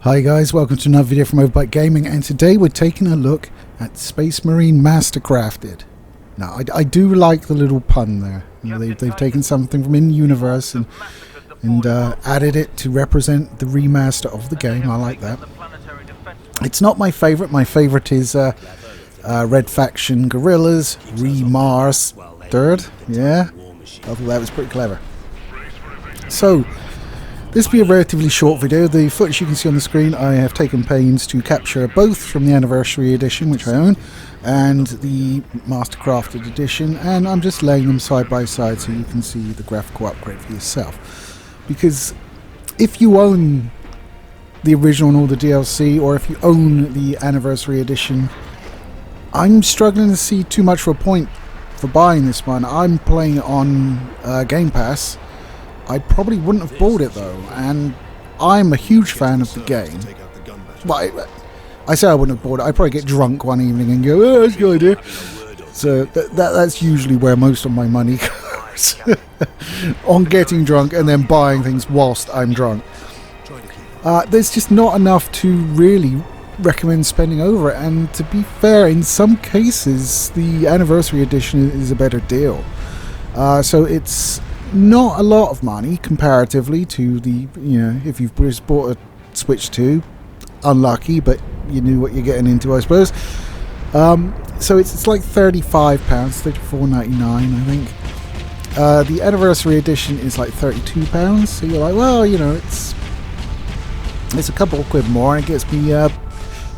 Hi guys, welcome to another video from Overbite Gaming, and today we're taking a look at Space Marine Mastercrafted. Now, I do like the little pun there. You know, they've taken something from in-universe and added it to represent the remaster of the game. I like that. It's not my favourite. My favourite is Red Faction Guerrillas Remastered. Yeah, I thought that was pretty clever. So, this will be a relatively short video. The footage you can see on the screen, I have taken pains to capture both from the Anniversary Edition, which I own, and the Mastercrafted Edition, and I'm just laying them side by side so you can see the graphical upgrade for yourself. Because if you own the original and all the DLC, or if you own the Anniversary Edition, I'm struggling to see too much of a point for buying this one. I'm playing it on Game Pass. I probably wouldn't have bought it though, and I'm a huge fan of the game. Well, I say I wouldn't have bought it. I'd probably get drunk one evening and go, "Oh, that's a good idea." So that's usually where most of my money goes. On getting drunk and then buying things whilst I'm drunk. There's just not enough to really recommend spending over it, and to be fair, in some cases the Anniversary Edition is a better deal. So it's not a lot of money comparatively to the, if you've just bought a Switch 2, unlucky, but you knew what you're getting into, I suppose. So it's like £35, £34.99, I think. The Anniversary Edition is like £32, so you're like, well, it's a couple of quid more, and it gets me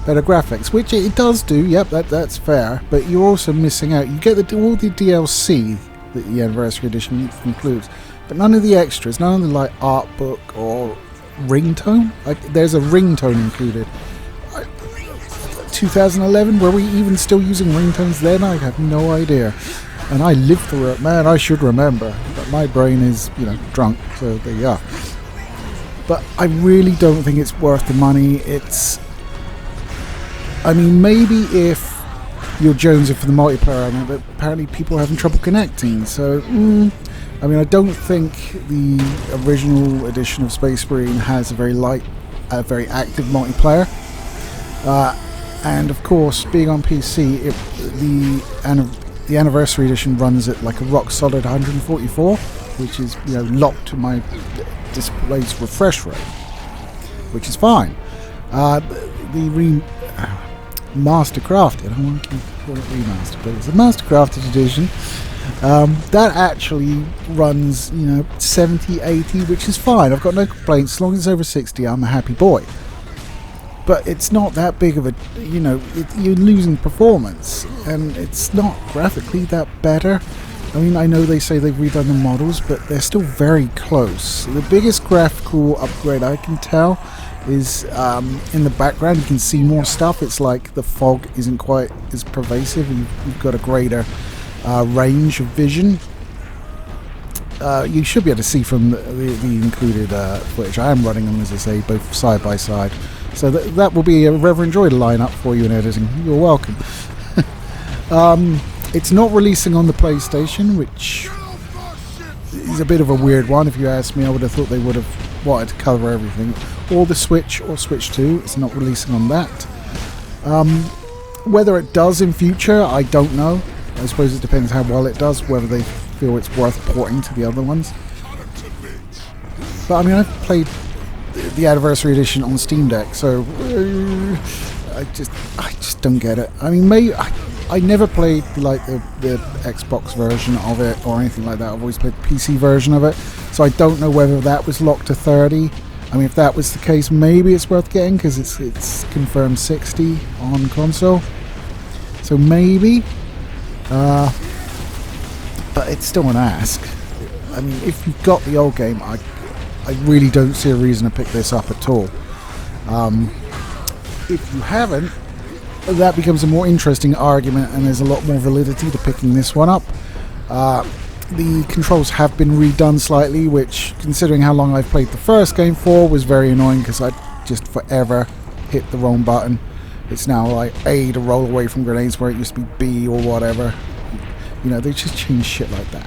better graphics, which it does do. Yep, that's fair, but you're also missing out. You get all the DLC that the Anniversary Edition includes, but none of the extras, none of the art book or ringtone. There's a ringtone included. 2011, were we even still using ringtones then? I have no idea, and I lived through it, man. I should remember, but my brain is drunk, so there you are. But I really don't think it's worth the money. Maybe if you're jonesing for the multiplayer element, but apparently people are having trouble connecting, so I don't think the original edition of Space Marine has a very very active multiplayer, and of course, being on PC, the Anniversary Edition runs at like a rock solid 144, which is locked to my display's refresh rate, which is fine. Mastercrafted, I want to call it remastered, but it's a Mastercrafted edition. That actually runs 70, 80, which is fine. I've got no complaints. As long as it's over 60, I'm a happy boy. But it's not that big of a, you're losing performance, and it's not graphically that better. I know they say they've redone the models, but they're still very close. The biggest graphical upgrade I can tell is in the background. You can see more stuff. It's like the fog isn't quite as pervasive. You've got a greater range of vision. You should be able to see from the included footage. I am running them, as I say, both side by side. So that will be a rather enjoyable lineup for you in editing. You're welcome. It's not releasing on the PlayStation, which is a bit of a weird one. If you ask me, I would have thought they would have wanted to cover everything. Or the Switch or Switch 2. It's not releasing on that. Whether it does in future, I don't know. I suppose it depends how well it does, whether they feel it's worth porting to the other ones. But I've played the Anniversary Edition on Steam Deck, so I just don't get it. I never played the Xbox version of it or anything like that. I've always played the PC version of it, so I don't know whether that was locked to 30. If that was the case, maybe it's worth getting, because it's confirmed 60 on console. So maybe, but it's still an ask. If you've got the old game, I really don't see a reason to pick this up at all. If you haven't, that becomes a more interesting argument, and there's a lot more validity to picking this one up. The controls have been redone slightly, which, considering how long I've played the first game for, was very annoying, because I just forever hit the wrong button. It's now like A to roll away from grenades, where it used to be B or whatever. They just change shit like that.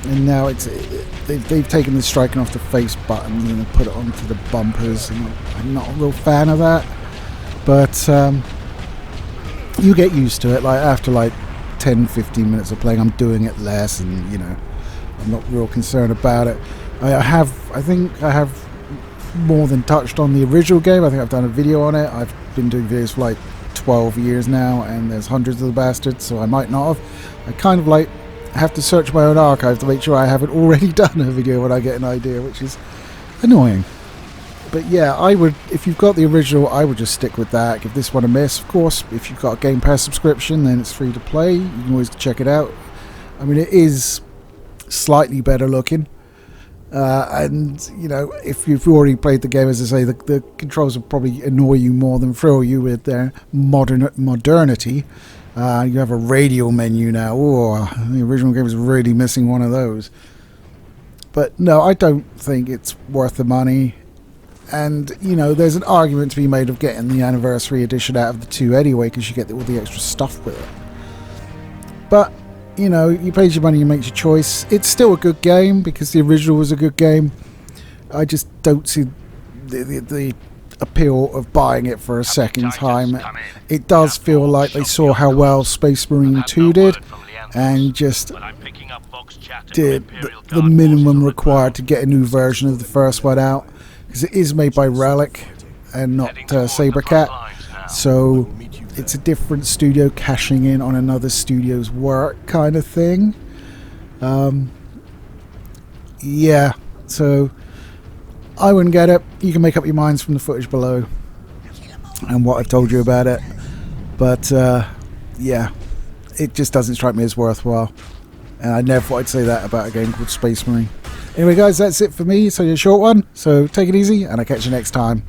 and now they've taken the striking off the face button and put it onto the bumpers, and I'm not a real fan of that, but you get used to it. Like after like 10-15 minutes of playing, I'm doing it less, and you know, I'm not real concerned about it. I think I have more than touched on the original game. I think I've done a video on it. I've been doing videos for like 12 years now, and there's hundreds of the bastards, so I might not have. I kind of like have to search my own archive to make sure I haven't already done a video when I get an idea, which is annoying. But yeah, I would, if you've got the original, I would just stick with that. Give this one a miss. Of course, if you've got a Game Pass subscription, then it's free to play. You can always check it out. I mean, it is slightly better looking. And, you know, if you've already played the game, as I say, the controls will probably annoy you more than thrill you with their modernity. You have a radio menu now. Oh, the original game was really missing one of those. But no, I don't think it's worth the money. And, you know, there's an argument to be made of getting the anniversary edition out of the two anyway, because you get all the extra stuff with it. But, you know, you paid your money, you make your choice. It's still a good game, because the original was a good game. I just don't see the appeal of buying it for a second time. It does feel like they saw how well Space Marine 2 did, and just did the minimum required to get a new version of the first one out. Because it is made by Relic and not Sabercat, so it's a different studio cashing in on another studio's work kind of thing. Yeah, so I wouldn't get it. You can make up your minds from the footage below and what I've told you about it, but yeah, it just doesn't strike me as worthwhile, and I never thought I'd say that about a game called Space Marine. Anyway guys, that's it for me. So a short one, so take it easy and I'll catch you next time.